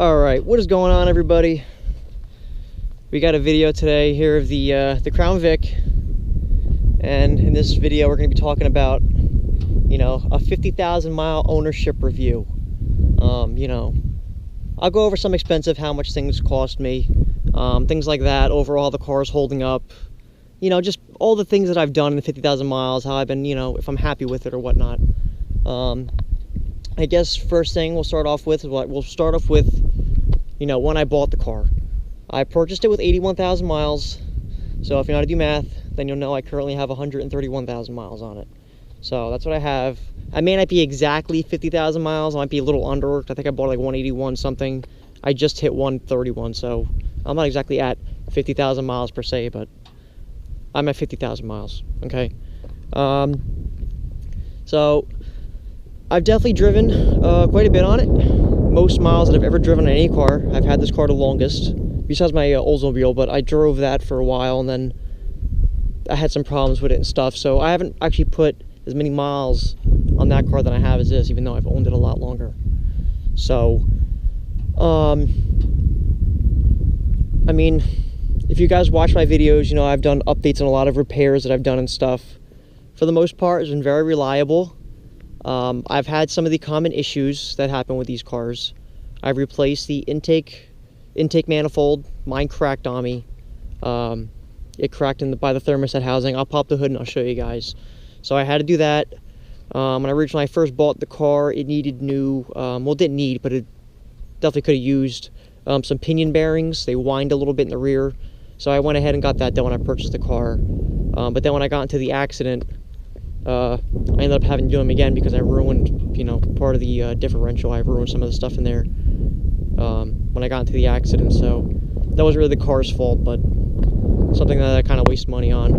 Alright, what is going on, everybody? We got a video today here of the Crown Vic, and in this video we're going to be talking about, you know, a 50,000 mile ownership review. You know, I'll go over some expensive, how much things cost me, things like that, overall the car's holding up, you know, just all the things that I've done in 50,000 miles, how I've been, you know, if I'm happy with it or whatnot. I guess first thing we'll start off with, you know, when I bought the car. I purchased it with 81,000 miles, so if you know how to do math, then you'll know I currently have 131,000 miles on it. So that's what I have. I may not be exactly 50,000 miles, I might be a little under. I think I bought like 181 something. I just hit 131, so I'm not exactly at 50,000 miles per se, but I'm at 50,000 miles, okay? So I've definitely driven quite a bit on it. Most miles that I've ever driven on any car. I've had this car the longest, besides my Oldsmobile, but I drove that for a while, and then I had some problems with it and stuff, so I haven't actually put as many miles on that car than I have as this, even though I've owned it a lot longer. So, I mean, if you guys watch my videos, you know I've done updates on a lot of repairs that I've done and stuff. For the most part, it's been very reliable. I've had some of the common issues that happen with these cars. I've replaced the intake manifold. Mine cracked on me. It cracked by the thermostat housing. I'll pop the hood and I'll show you guys. So I had to do that. When I first bought the car, it needed new, well, it didn't need, but it definitely could have used some pinion bearings. They whined a little bit in the rear. So I went ahead and got that done when I purchased the car. But then when I got into the accident, I ended up having to do them again because I ruined, you know, part of the differential. I ruined some of the stuff in there when I got into the accident. So that was really the car's fault, but something that I kind of waste money on.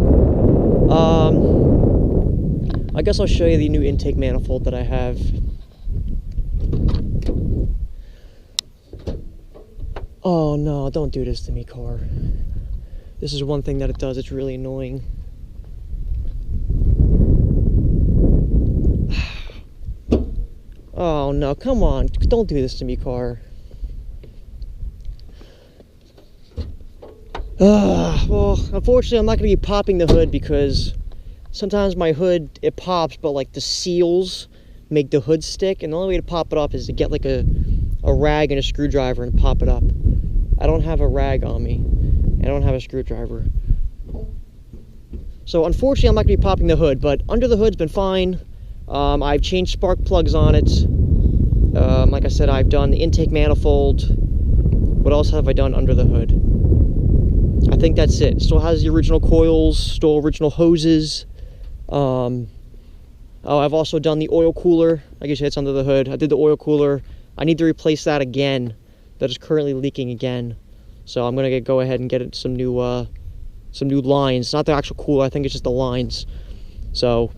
I guess I'll show you the new intake manifold that I have. Oh no, don't do this to me, car. This is one thing that it does, it's really annoying. Oh no, come on, don't do this to me, car. Well, unfortunately I'm not going to be popping the hood because sometimes my hood, it pops, but like the seals make the hood stick, and the only way to pop it up is to get like a rag and a screwdriver and pop it up. I don't have a rag on me. I don't have a screwdriver. So unfortunately I'm not going to be popping the hood, but under the hood's been fine. I've changed spark plugs on it. Like I said, I've done the intake manifold. What else have I done under the hood? I think that's it. Still has the original coils, still original hoses. Oh, I've also done the oil cooler. I guess it's under the hood. I did the oil cooler. I need to replace that again. That is currently leaking again. So I'm gonna go ahead and get some new lines. Not the actual cooler. I think it's just the lines. So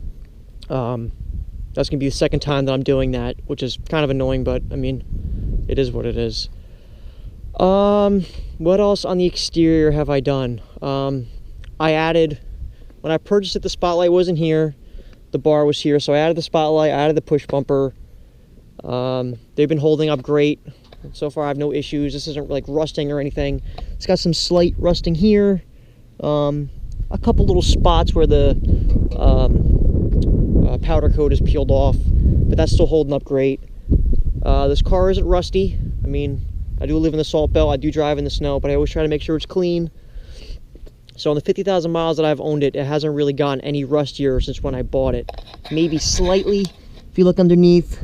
that's gonna be the second time that I'm doing that, which is kind of annoying, but I mean, it is what it is. What else on the exterior have I done? I added, when I purchased it, the spotlight wasn't here, the bar was here, so I added the spotlight, I added the push bumper. They've been holding up great. So far I have no issues. This isn't like rusting or anything. It's got some slight rusting here. A couple little spots where the powder coat is peeled off, but that's still holding up great. This car isn't rusty. I mean, I do live in the salt belt, I do drive in the snow, but I always try to make sure it's clean. So on the 50,000 miles that I've owned it, it hasn't really gotten any rustier since when I bought it. Maybe slightly. If you look underneath,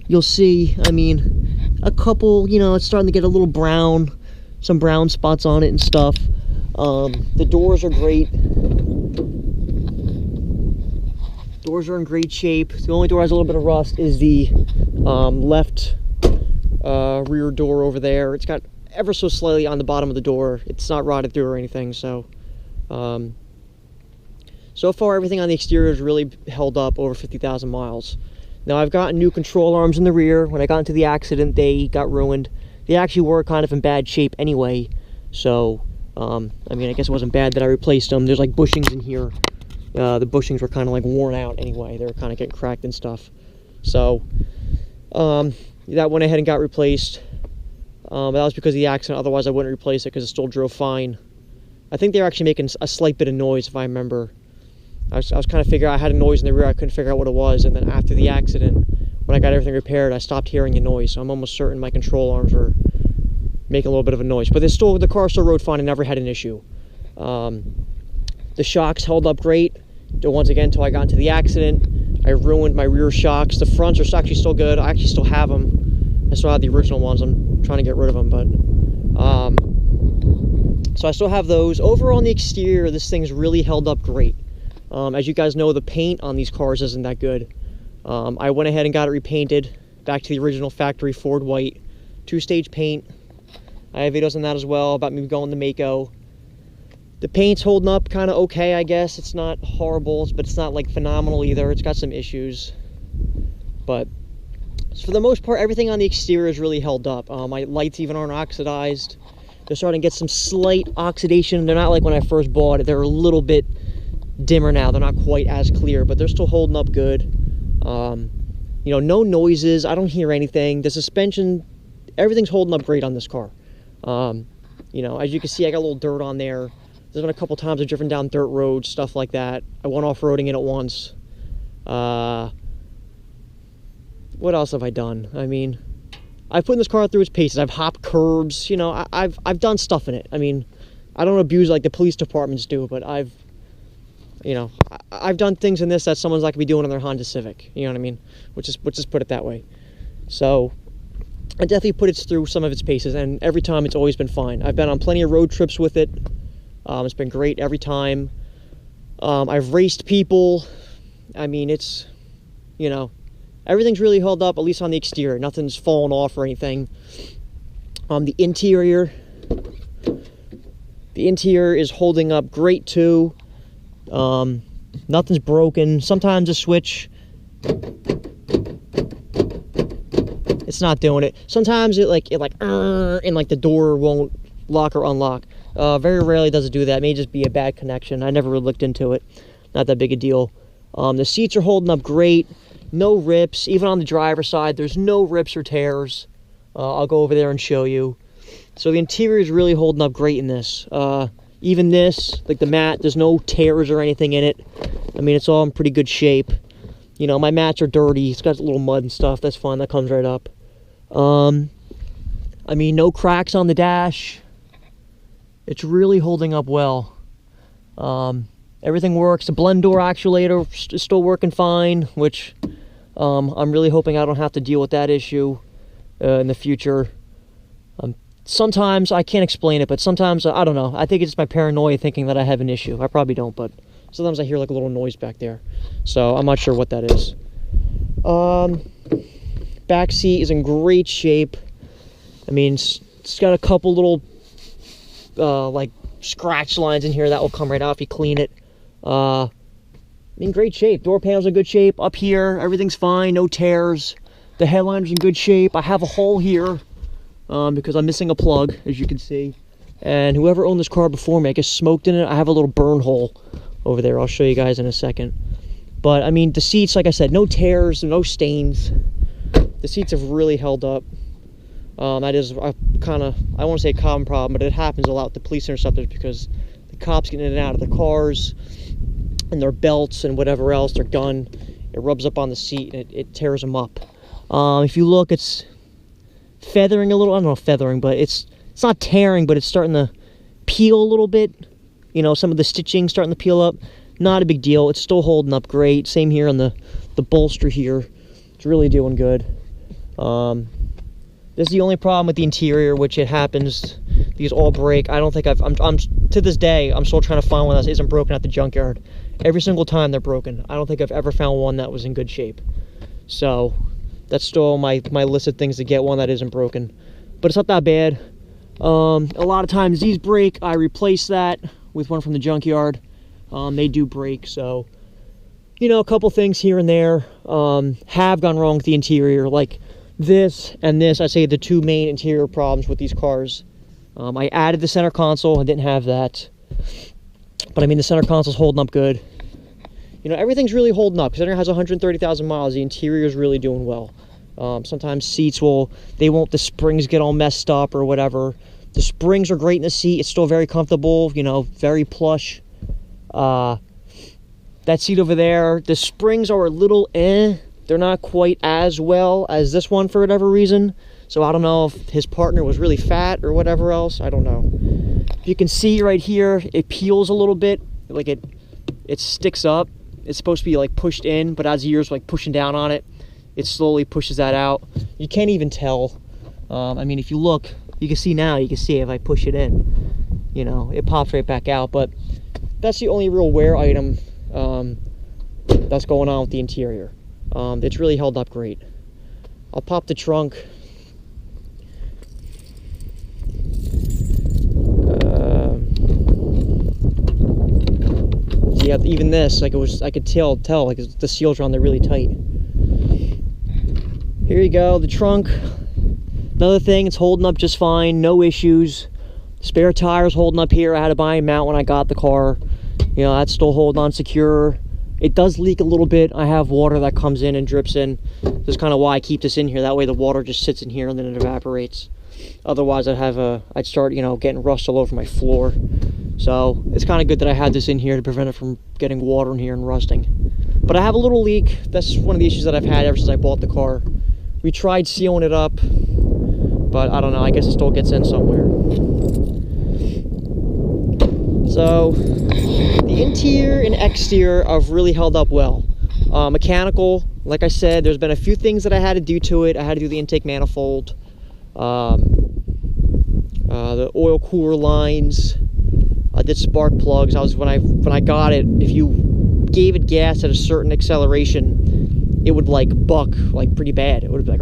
you'll see, I mean, a couple, you know, it's starting to get a little brown, some brown spots on it and stuff. The doors are great. Doors are in great shape. The only door that has a little bit of rust is the left rear door over there. It's got ever so slightly on the bottom of the door. It's not rotted through or anything, so so far everything on the exterior has really held up over 50,000 miles. Now I've gotten new control arms in the rear. When I got into the accident, they got ruined. They actually were kind of in bad shape anyway, so I mean, I guess it wasn't bad that I replaced them. There's like bushings in here. The bushings were kind of like worn out anyway. They were kind of getting cracked and stuff. So that went ahead and got replaced. But that was because of the accident. Otherwise, I wouldn't replace it because it still drove fine. I think they were actually making a slight bit of noise, if I remember. I was kind of figuring, I had a noise in the rear, I couldn't figure out what it was, and then after the accident, when I got everything repaired, I stopped hearing the noise, so I'm almost certain my control arms were making a little bit of a noise. But the car still rode fine and never had an issue. The shocks held up great, once again, until I got into the accident. I ruined my rear shocks. The fronts are actually still good. I actually still have them. I still have the original ones. I'm trying to get rid of them, but so I still have those. Overall on the exterior, this thing's really held up great. As you guys know, the paint on these cars isn't that good. I went ahead and got it repainted back to the original factory Ford white, 2-stage paint. I have videos on that as well about me going to Mako. The paint's holding up kind of okay, I guess. It's not horrible, but it's not like phenomenal either. It's got some issues, but for the most part, everything on the exterior is really held up. My lights even aren't oxidized. They're starting to get some slight oxidation. They're not like when I first bought it. They're a little bit dimmer now. They're not quite as clear, but they're still holding up good. You know, no noises. I don't hear anything. The suspension, everything's holding up great on this car. You know, as you can see, I got a little dirt on there. There's been a couple times I've driven down dirt roads, stuff like that. I went off-roading in it once. What else have I done? I mean, I've put this car through its paces. I've hopped curbs. You know, I've done stuff in it. I mean, I don't abuse like the police departments do, but I've done things in this that someone's not gonna be doing in their Honda Civic. You know what I mean? Which is put it that way. So I definitely put it through some of its paces, and every time it's always been fine. I've been on plenty of road trips with it. It's been great every time. I've raced people. I mean, it's, you know, everything's really held up, at least on the exterior. Nothing's fallen off or anything. The interior is holding up great too. Nothing's broken. Sometimes a switch, it's not doing it. Sometimes it like and like the door won't lock or unlock. Very rarely does it do that. It may just be a bad connection. I never really looked into it. Not that big a deal. The seats are holding up great. No rips. Even on the driver's side, there's no rips or tears. I'll go over there and show you. So the interior is really holding up great in this. Even this, like the mat, there's no tears or anything in it. I mean, it's all in pretty good shape. You know, my mats are dirty. It's got a little mud and stuff. That's fine. That comes right up. I mean, no cracks on the dash. It's really holding up well. Everything works. The blend door actuator is still working fine, which I'm really hoping I don't have to deal with that issue in the future. Sometimes, I can't explain it, but sometimes, I don't know. I think it's my paranoia thinking that I have an issue. I probably don't, but sometimes I hear like a little noise back there. So I'm not sure what that is. Back seat is in great shape. I mean, it's got a couple little like scratch lines in here that will come right out if you clean it. In great shape. Door panels in good shape. Up here, everything's fine. No tears. The headliner's in good shape. I have a hole here because I'm missing a plug, as you can see. And whoever owned this car before me, I guess, smoked in it. I have a little burn hole over there. I'll show you guys in a second. But I mean, the seats, like I said, no tears, no stains. The seats have really held up. That is a kind of, I won't say a common problem, but it happens a lot with the police interceptors because the cops get in and out of the cars and their belts and whatever else, their gun, it rubs up on the seat and it tears them up. If you look, it's feathering a little. I don't know if feathering, but it's not tearing, but it's starting to peel a little bit. You know, some of the stitching starting to peel up. Not a big deal. It's still holding up great. Same here on the bolster here. It's really doing good. This is the only problem with the interior, which it happens. These all break. I don't think I'm to this day, I'm still trying to find one that isn't broken at the junkyard. Every single time they're broken. I don't think I've ever found one that was in good shape. So that's still on my list of things to get, one that isn't broken. But it's not that bad. A lot of times these break. I replace that with one from the junkyard. They do break, so you know, a couple things here and there have gone wrong with the interior, like this and this. I say the two main interior problems with these cars. I added the center console. I didn't have that, but I mean, the center console's holding up good. You know, everything's really holding up. Considering it has 130,000 miles, the interior is really doing well. Sometimes seats the springs get all messed up or whatever. The springs are great in the seat. It's still very comfortable, you know, very plush. That seat over there, the springs are a little they're not quite as well as this one for whatever reason. So I don't know if his partner was really fat or whatever else. I don't know. You can see right here, it peels a little bit, like it sticks up. It's supposed to be like pushed in, but as the years like pushing down on it, it slowly pushes that out. You can't even tell. I mean, if you look, you can see now, you can see if I push it in, you know, it pops right back out. But that's the only real wear item that's going on with the interior. It's really held up great. I'll pop the trunk. Yeah, even this, like I could tell like the seals are on there really tight. Here you go, the trunk. Another thing, it's holding up just fine, no issues. Spare tires holding up here. I had to buy them out when I got the car. You know, that's still holding on secure. It does leak a little bit. I have water that comes in and drips in. That's kind of why I keep this in here. That way the water just sits in here and then it evaporates. Otherwise I'd start, you know, getting rust all over my floor. So it's kind of good that I had this in here to prevent it from getting water in here and rusting. But I have a little leak. That's one of the issues that I've had ever since I bought the car. We tried sealing it up, but I don't know, I guess it still gets in somewhere. So the interior and exterior have really held up well. Mechanical, like I said, there's been a few things that I had to do to it. I had to do the intake manifold, the oil cooler lines. I did spark plugs. when I got it, if you gave it gas at a certain acceleration, it would like buck like pretty bad. It would be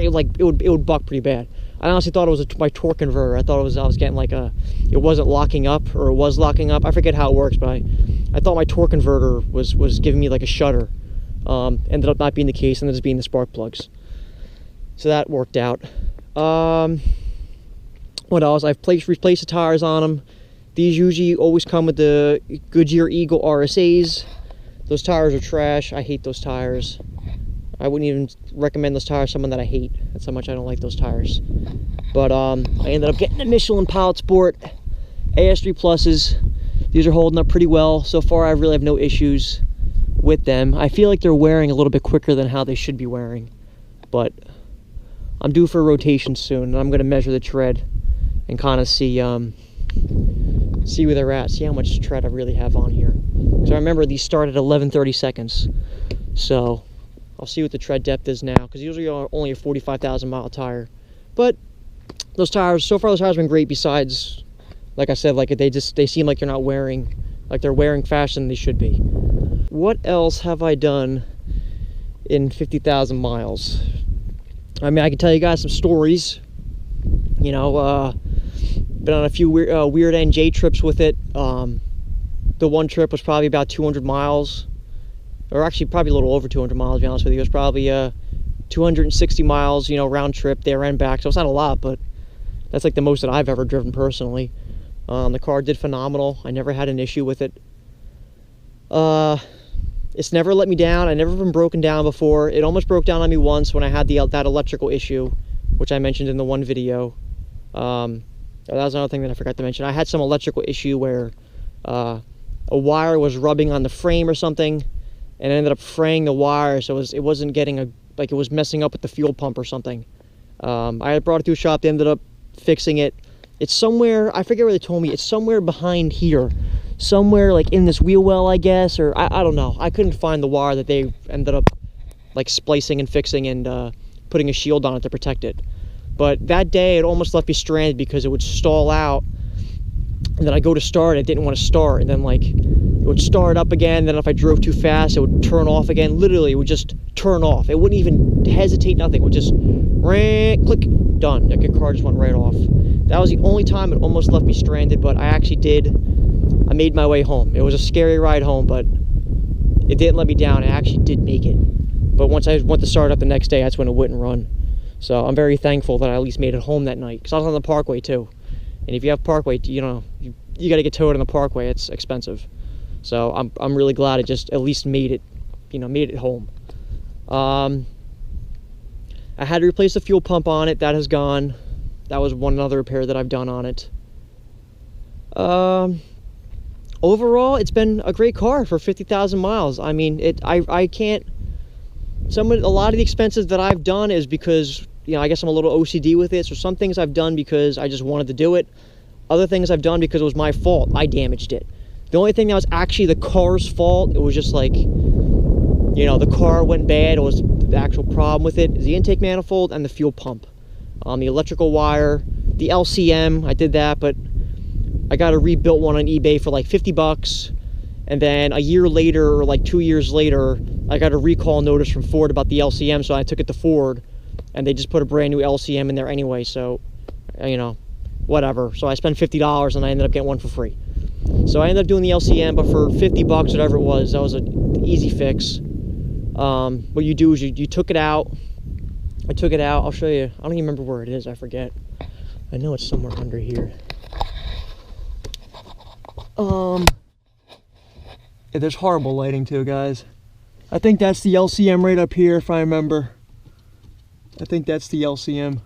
like it would buck pretty bad. I honestly thought it was my torque converter. I thought I was getting like it wasn't locking up, or it was locking up. I forget how it works, but I thought my torque converter was giving me like a shudder. Ended up not being the case, and then just being the spark plugs. So that worked out. What else? I've replaced the tires on them. These usually always come with the Goodyear Eagle RSAs. Those tires are trash. I hate those tires. I wouldn't even recommend those tires to someone that I hate. That's how much I don't like those tires. But I ended up getting the Michelin Pilot Sport AS3 Pluses. These are holding up pretty well. So far, I really have no issues with them. I feel like they're wearing a little bit quicker than how they should be wearing. But I'm due for a rotation soon, and I'm going to measure the tread and kind of see where they're at, see how much tread I really have on here. So I remember these start at 1130 seconds. So I'll see what the tread depth is now, because usually are only a 45,000 mile tire. But those tires, so far those tires have been great. Besides, like I said, like they seem like they're not wearing, like they're wearing faster than they should be. What else have I done in 50,000 miles? I mean, I can tell you guys some stories. You know, been on a few weird NJ trips with it. The one trip was probably about 200 miles, or actually probably a little over 200 miles, to be honest with you. It was probably 260 miles, you know, round trip there and back. So it's not a lot, but that's like the most that I've ever driven personally. The car did phenomenal. I never had an issue with it. It's never let me down. I've never been broken down before. It almost broke down on me once when I had that electrical issue, which I mentioned in the one video. That was another thing that I forgot to mention. I had some electrical issue where a wire was rubbing on the frame or something, and it ended up fraying the wire, so it wasn't getting it was messing up with the fuel pump or something. I had brought it to a shop. They ended up fixing it. It's somewhere, I forget where they told me. It's somewhere behind here, somewhere like in this wheel well, I guess, or I don't know. I couldn't find the wire that they ended up like splicing and fixing and putting a shield on it to protect it. But that day, it almost left me stranded because it would stall out, and then I go to start, it didn't want to start, and then like it would start up again. Then if I drove too fast, it would turn off again. Literally, it would just turn off. It wouldn't even hesitate, nothing. It would just click, done. Like your car just went right off. That was the only time it almost left me stranded, but I made my way home. It was a scary ride home, but it didn't let me down. I actually did make it. But once I went to start up the next day, that's when it wouldn't run. So I'm very thankful that I at least made it home that night, because I was on the Parkway too. And if you have Parkway, you know, you got to get towed on the Parkway. It's expensive. So I'm really glad I just at least made it, you know, made it home. I had to replace the fuel pump on it. That has gone. That was one other repair that I've done on it. Overall, it's been a great car for 50,000 miles. I mean, I can't. A lot of the expenses that I've done is because, you know, I guess I'm a little OCD with it. So some things I've done because I just wanted to do it. Other things I've done because it was my fault. I damaged it. The only thing that was actually the car's fault, it was just like, you know, the car went bad. It was the actual problem with it is the intake manifold and the fuel pump. The electrical wire, the LCM, I did that, but I got a rebuilt one on eBay for like 50 bucks. And then a year later, or like 2 years later, I got a recall notice from Ford about the LCM, so I took it to Ford, and they just put a brand new LCM in there anyway, so, you know, whatever. So I spent $50, and I ended up getting one for free. So I ended up doing the LCM, but for 50 bucks, whatever it was, that was an easy fix. What you do is you took it out. I took it out. I'll show you. I don't even remember where it is. I forget. I know it's somewhere under here. Yeah, there's horrible lighting too, guys. I think that's the LCM right up here, if I remember. I think that's the LCM.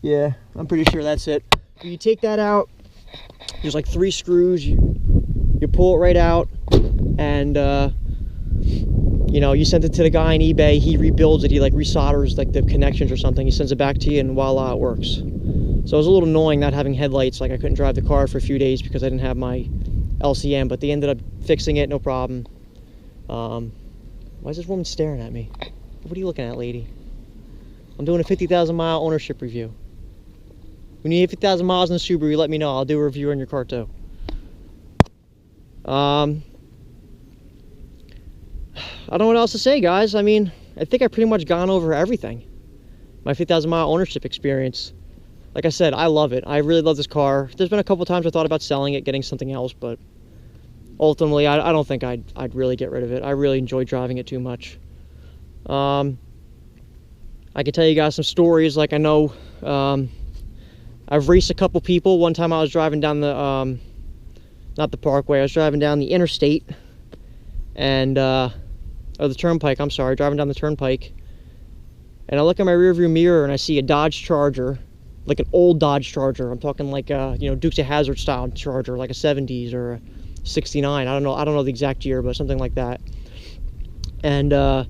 Yeah, I'm pretty sure that's it. You take that out. There's like 3 screws. You pull it right out, and you know, you send it to the guy on eBay. He rebuilds it. He like resolders like the connections or something. He sends it back to you, and voila, it works. So it was a little annoying not having headlights. Like I couldn't drive the car for a few days because I didn't have my LCM, but they ended up fixing it, no problem. Why is this woman staring at me? What are you looking at, lady? I'm doing a 50,000 mile ownership review. When you hit 50,000 miles in the Subaru, let me know. I'll do a review on your car too. I don't know what else to say, guys. I mean, I think I've pretty much gone over everything. My 50,000 mile ownership experience. Like I said, I love it. I really love this car. There's been a couple times I thought about selling it, getting something else, but ultimately, I don't think I'd really get rid of it. I really enjoy driving it too much. I could tell you guys some stories. Like I know I've raced a couple people. One time I was driving down the, not the parkway, I was driving down the interstate, and, or the turnpike, I'm sorry, driving down the turnpike, and I look in my rearview mirror and I see a Dodge Charger, like an old Dodge Charger. I'm talking like a, you know, Dukes of Hazzard style Charger, like a 70s or a 69. I don't know the exact year, but something like that. And I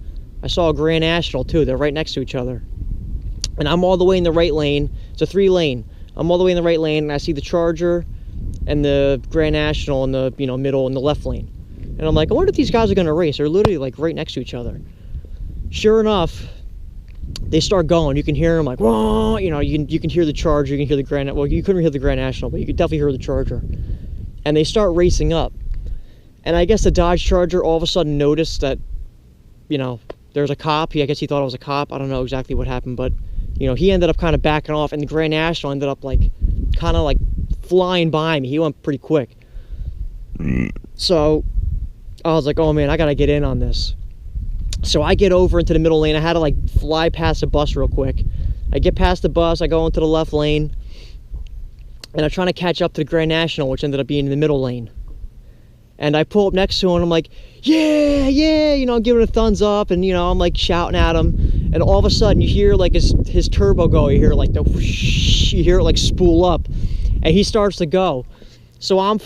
saw a Grand National too. They're right next to each other. And I'm all the way in the right lane. It's a 3-lane. I'm all the way in the right lane, and I see the Charger and the Grand National in the, you know, middle in the left lane. And I'm like, I wonder if these guys are gonna race. They're literally like right next to each other. Sure enough, they start going. You can hear them like, whoa, you know, you can hear the Charger, you can hear the Grand, well, you couldn't hear the Grand National, but you could definitely hear the Charger. And they start racing up. And I guess the Dodge Charger all of a sudden noticed that, you know, there's a cop. I guess he thought it was a cop. I don't know exactly what happened, but, you know, he ended up kind of backing off, and the Grand National ended up like, kind of like flying by me. He went pretty quick. So I was like, oh man, I gotta get in on this. So I get over into the middle lane. I had to like fly past the bus real quick. I get past the bus, I go into the left lane, and I'm trying to catch up to the Grand National, which ended up being in the middle lane. And I pull up next to him, and I'm like, yeah, yeah, you know, I'm giving a thumbs up, and, you know, I'm like shouting at him. And all of a sudden, you hear like his turbo go. You hear like the whoosh, you hear it like spool up, and he starts to go. So I'm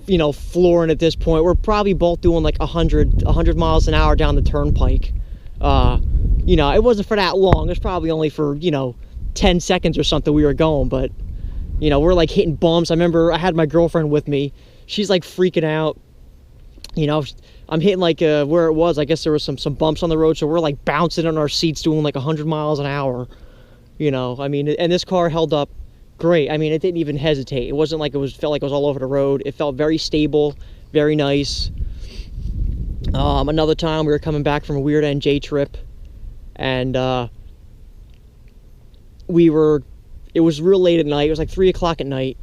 you know, flooring at this point. We're probably both doing like 100 miles an hour down the turnpike. You know, it wasn't for that long. It was probably only for, you know, 10 seconds or something we were going, but, you know, we're like hitting bumps. I remember I had my girlfriend with me. She's like freaking out. You know, I'm hitting like where it was, I guess there was some bumps on the road, so we're like bouncing on our seats doing like 100 miles an hour. You know, I mean, and this car held up great. I mean, it didn't even hesitate. It wasn't like felt like it was all over the road. It felt very stable, very nice. Another time we were coming back from a weird NJ trip, and it was real late at night. It was like 3 o'clock at night,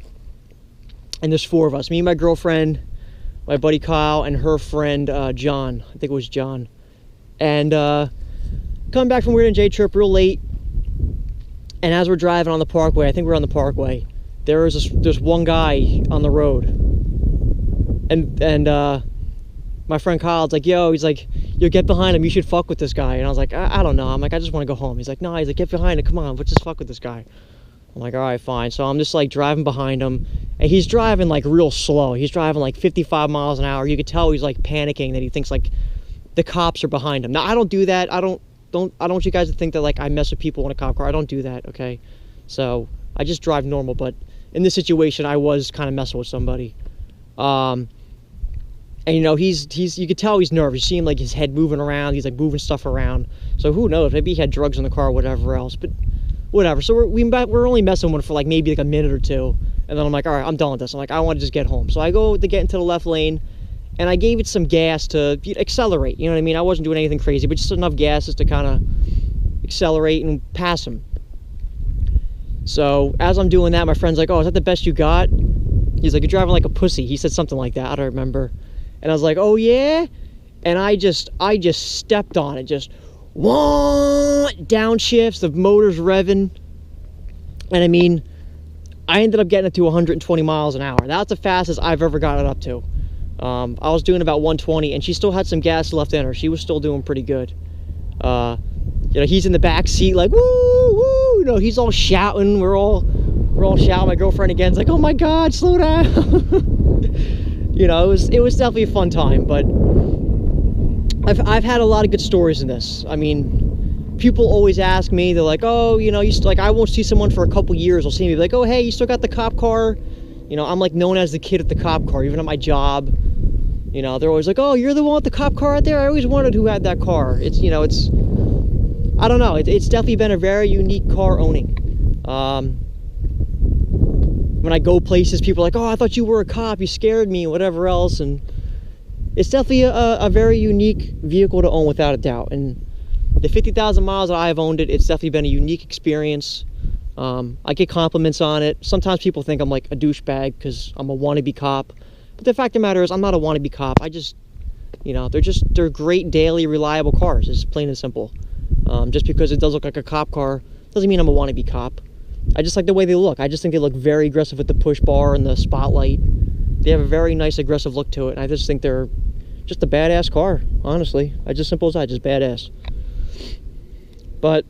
and there's 4 of us, me and my girlfriend, my buddy Kyle, and her friend John. I think it was John. And coming back from a weird NJ trip real late, and as we're driving on the parkway, I think we're on the parkway, there's one guy on the road, and my friend Kyle's like, yo, he's like, yo, get behind him, you should fuck with this guy. And I was like, I don't know. I'm like, I just want to go home. He's like, no, he's like, get behind him, come on, let's just fuck with this guy. I'm like, all right, fine. So I'm just like driving behind him, and he's driving like real slow. He's driving like 55 miles an hour. You could tell he's like panicking, that he thinks like the cops are behind him. Now, I don't do that. I don't want you guys to think that like I mess with people in a cop car. I don't do that, okay? So I just drive normal, but in this situation, I was kind of messing with somebody. And you know, you could tell he's nervous. You see him like his head moving around. He's like moving stuff around. So who knows? Maybe he had drugs in the car or whatever else. But whatever. So we're only messing with him for like maybe like a minute or two, and then I'm like, all right, I'm done with this. I'm like, I want to just get home. So I go to get into the left lane, and I gave it some gas to accelerate. You know what I mean? I wasn't doing anything crazy, but just enough gas just to kind of accelerate and pass him. So as I'm doing that, my friend's like, oh, is that the best you got? He's like, you're driving like a pussy. He said something like that. I don't remember. And I was like, oh yeah? And I just stepped on it, just downshifts, the motor's revving. And I mean, I ended up getting it to 120 miles an hour. That's the fastest I've ever got it up to. I was doing about 120, and she still had some gas left in her. She was still doing pretty good. You know, he's in the back seat like, woo, woo. You know, he's all shouting. We're all shouting. My girlfriend again's like, oh my God, slow down. You know, it was definitely a fun time, but I've had a lot of good stories in this. I mean, people always ask me, they're like, oh, you know, like I won't see someone for a couple years. They'll see me like, oh, hey, you still got the cop car? You know, I'm like known as the kid at the cop car, even at my job. You know, they're always like, oh, you're the one with the cop car out there? I always wondered who had that car. It's, you know, it's, I don't know. It's definitely been a very unique car owning. When I go places, people are like, oh, I thought you were a cop, you scared me, whatever else. And it's definitely a very unique vehicle to own, without a doubt. And the 50,000 miles that I've owned it, it's definitely been a unique experience. I get compliments on it. Sometimes people think I'm like a douchebag because I'm a wannabe cop. But the fact of the matter is, I'm not a wannabe cop. I just, you know, they're great daily reliable cars. It's plain and simple. Just because it does look like a cop car doesn't mean I'm a wannabe cop. I just like the way they look. I just think they look very aggressive with the push bar and the spotlight. They have a very nice aggressive look to it. And I just think they're just a badass car, honestly. Just simple as that, just badass. But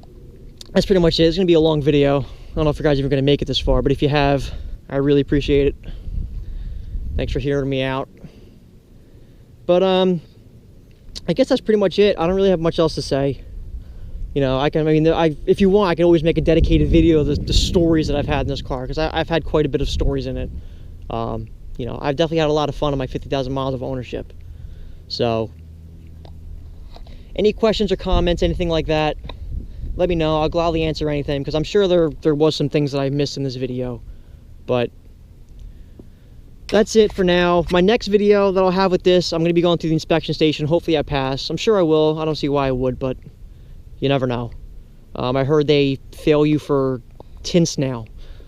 that's pretty much it. It's gonna be a long video. I don't know if you guys are even gonna make it this far, but if you have, I really appreciate it. Thanks for hearing me out. But I guess that's pretty much it. I don't really have much else to say. You know, if you want, I can always make a dedicated video of the stories that I've had in this car, because I've had quite a bit of stories in it. You know, I've definitely had a lot of fun on my 50,000 miles of ownership. So, any questions or comments, anything like that, let me know. I'll gladly answer anything, because I'm sure there was some things that I missed in this video. But that's it for now. My next video that I'll have with this, I'm going to be going through the inspection station. Hopefully I pass. I'm sure I will. I don't see why I would, but you never know. I heard they fail you for tints now.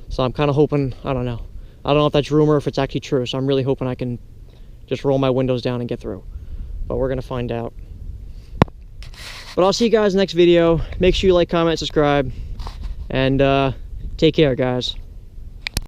So I'm kind of hoping, I don't know. I don't know if that's rumor or if it's actually true. So I'm really hoping I can just roll my windows down and get through. But we're going to find out. But I'll see you guys next video. Make sure you like, comment, subscribe. And take care, guys.